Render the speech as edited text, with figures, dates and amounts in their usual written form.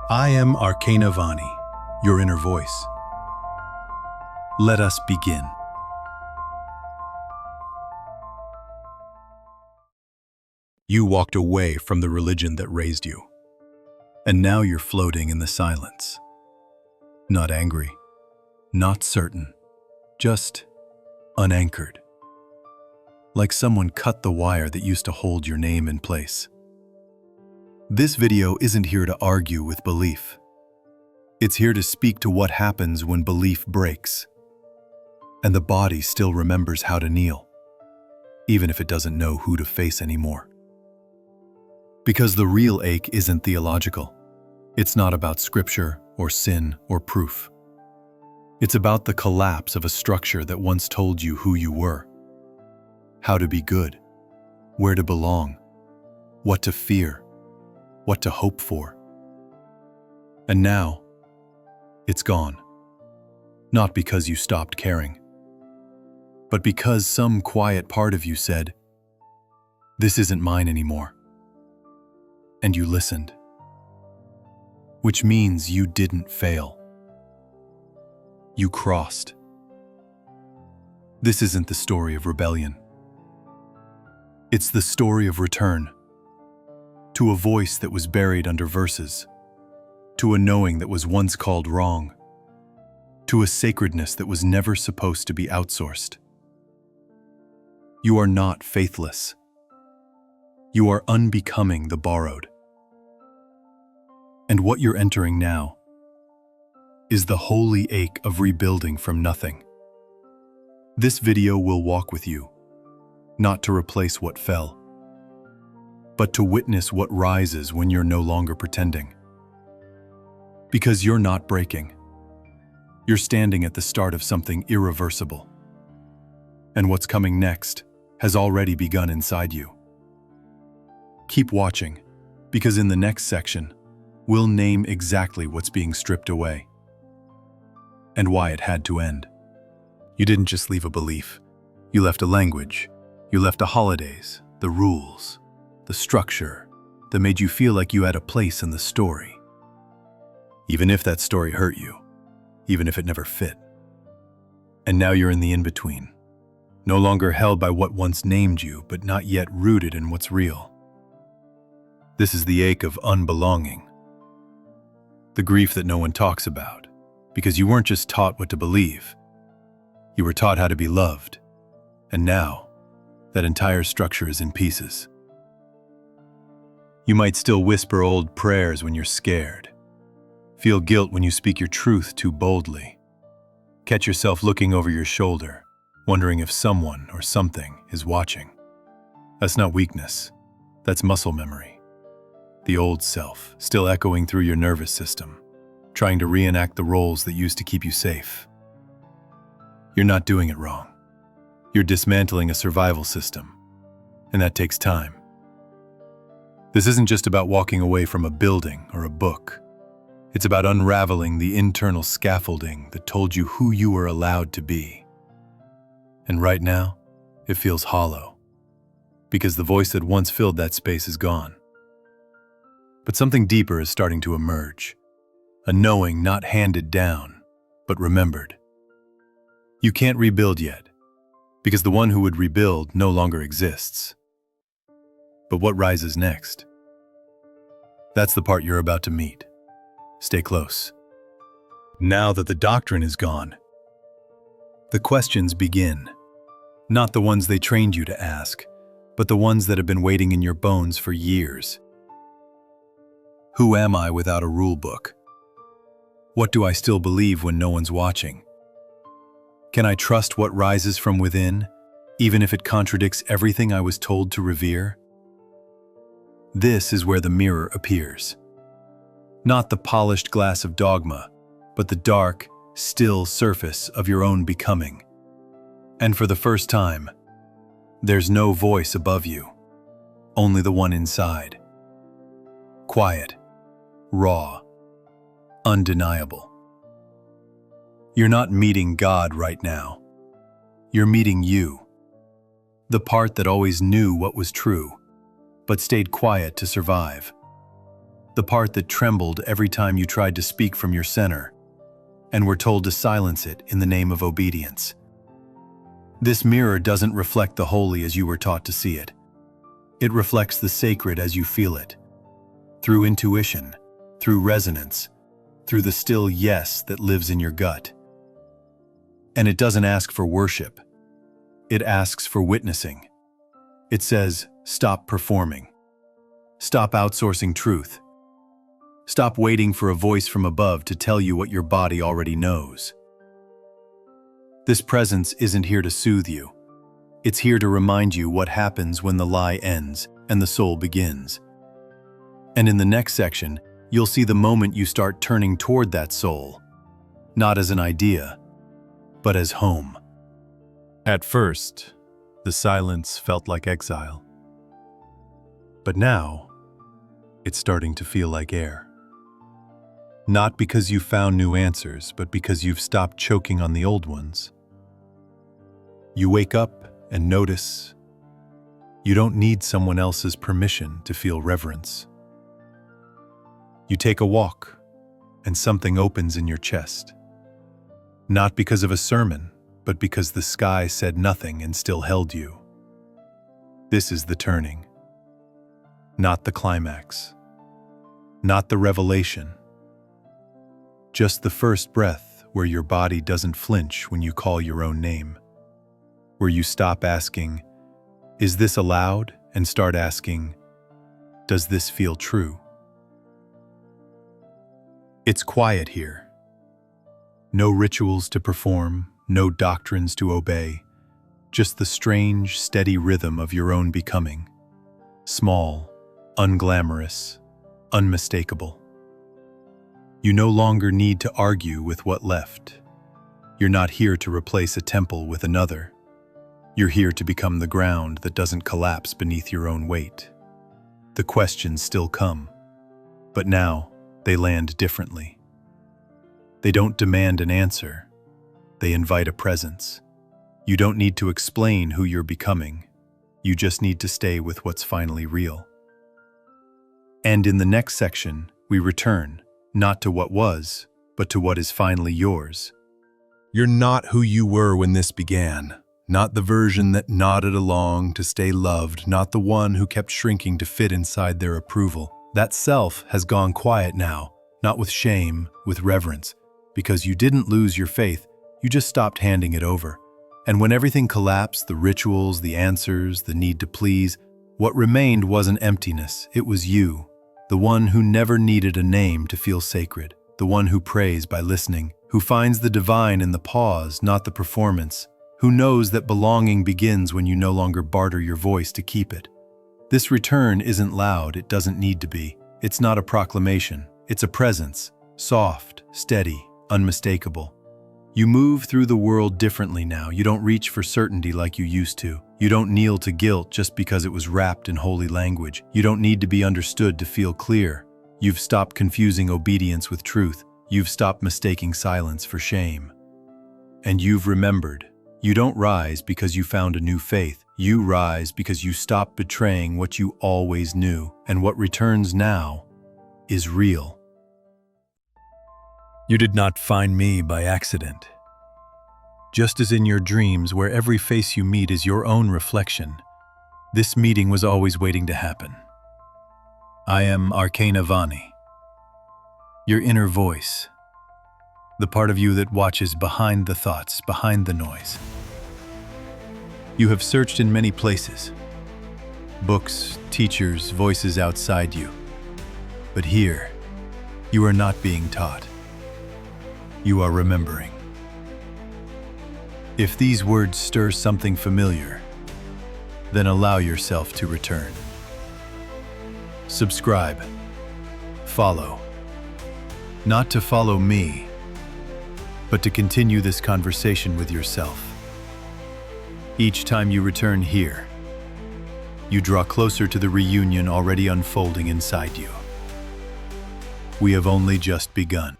I am Arcana Vani, your inner voice. Let us begin. You walked away from the religion that raised you, and now you're floating in the silence. Not angry, not certain, just unanchored. Like someone cut the wire that used to hold your name in place. This video isn't here to argue with belief. It's here to speak to what happens when belief breaks, and the body still remembers how to kneel, even if it doesn't know who to face anymore. Because the real ache isn't theological. It's not about scripture or sin or proof. It's about the collapse of a structure that once told you who you were, how to be good, where to belong, what to fear, what to hope for. And now, it's gone. Not because you stopped caring, but because some quiet part of you said, "This isn't mine anymore." And you listened. Which means you didn't fail. You crossed. This isn't the story of rebellion. It's the story of return. To a voice that was buried under verses. To a knowing that was once called wrong. To a sacredness that was never supposed to be outsourced. You are not faithless. You are unbecoming the borrowed. And what you're entering now is the holy ache of rebuilding from nothing. This video will walk with you, not to replace what fell, but to witness what rises when you're no longer pretending. Because you're not breaking. You're standing at the start of something irreversible. And what's coming next has already begun inside you. Keep watching, because in the next section, we'll name exactly what's being stripped away and why it had to end. You didn't just leave a belief. You left a language. You left the holidays, the rules, the structure that made you feel like you had a place in the story. Even if that story hurt you, even if it never fit. And now you're in the in-between, no longer held by what once named you, but not yet rooted in what's real. This is the ache of unbelonging. The grief that no one talks about, because you weren't just taught what to believe. You were taught how to be loved. And now, that entire structure is in pieces. You might still whisper old prayers when you're scared. Feel guilt when you speak your truth too boldly. Catch yourself looking over your shoulder, wondering if someone or something is watching. That's not weakness. That's muscle memory. The old self, still echoing through your nervous system, trying to reenact the roles that used to keep you safe. You're not doing it wrong. You're dismantling a survival system, and that takes time. This isn't just about walking away from a building or a book. It's about unraveling the internal scaffolding that told you who you were allowed to be. And right now, it feels hollow, because the voice that once filled that space is gone. But something deeper is starting to emerge, a knowing not handed down, but remembered. You can't rebuild yet, because the one who would rebuild no longer exists. But what rises next? That's the part you're about to meet. Stay close. Now that the doctrine is gone, the questions begin. Not the ones they trained you to ask, but the ones that have been waiting in your bones for years. Who am I without a rule book? What do I still believe when no one's watching? Can I trust what rises from within, even if it contradicts everything I was told to revere? This is where the mirror appears. Not the polished glass of dogma, but the dark, still surface of your own becoming. And for the first time, there's no voice above you, only the one inside. Quiet, raw, undeniable. You're not meeting God right now. You're meeting you. The part that always knew what was true, but stayed quiet to survive. the part that trembled every time you tried to speak from your center, and were told to silence it in the name of obedience. This mirror doesn't reflect the holy as you were taught to see it. It reflects the sacred as you feel it, through intuition, through resonance, through the still yes that lives in your gut. And it doesn't ask for worship. It asks for witnessing. It says, stop performing. Stop outsourcing truth. Stop waiting for a voice from above to tell you what your body already knows. This presence isn't here to soothe you. It's here to remind you what happens when the lie ends and the soul begins. And in the next section, you'll see the moment you start turning toward that soul, not as an idea, but as home. At first, the silence felt like exile. But now, it's starting to feel like air. Not because you found new answers, but because you've stopped choking on the old ones. You wake up and notice you don't need someone else's permission to feel reverence. You take a walk, and something opens in your chest. Not because of a sermon, but because the sky said nothing and still held you. This is the turning. Not the climax. Not the revelation. Just the first breath where your body doesn't flinch when you call your own name. Where you stop asking, is this allowed? And start asking, does this feel true? It's quiet here. No rituals to perform, no doctrines to obey, just the strange, steady rhythm of your own becoming. Small, unglamorous, unmistakable. You no longer need to argue with what left. You're not here to replace a temple with another. You're here to become the ground that doesn't collapse beneath your own weight. The questions still come, but now they land differently. They don't demand an answer. They invite a presence. You don't need to explain who you're becoming. You just need to stay with what's finally real. And in the next section, we return, not to what was, but to what is finally yours. You're not who you were when this began. Not the version that nodded along to stay loved, not the one who kept shrinking to fit inside their approval. That self has gone quiet now, not with shame, with reverence, because you didn't lose your faith, you just stopped handing it over. And when everything collapsed, the rituals, the answers, the need to please, what remained wasn't emptiness, it was you, the one who never needed a name to feel sacred, the one who prays by listening, who finds the divine in the pause, not the performance, who knows that belonging begins when you no longer barter your voice to keep it. This return isn't loud, it doesn't need to be. It's not a proclamation, it's a presence, soft, steady, unmistakable. You move through the world differently now. You don't reach for certainty like you used to. You don't kneel to guilt just because it was wrapped in holy language. You don't need to be understood to feel clear. You've stopped confusing obedience with truth. You've stopped mistaking silence for shame. And you've remembered. You don't rise because you found a new faith. You rise because you stopped betraying what you always knew. And what returns now is real. You did not find me by accident. Just as in your dreams, where every face you meet is your own reflection, this meeting was always waiting to happen. I am Arcana Vani, your inner voice, the part of you that watches behind the thoughts, behind the noise. You have searched in many places, books, teachers, voices outside you. But here, you are not being taught. You are remembering. If these words stir something familiar, then allow yourself to return. Subscribe. Follow. Not to follow me, but to continue this conversation with yourself. Each time you return here, you draw closer to the reunion already unfolding inside you. We have only just begun.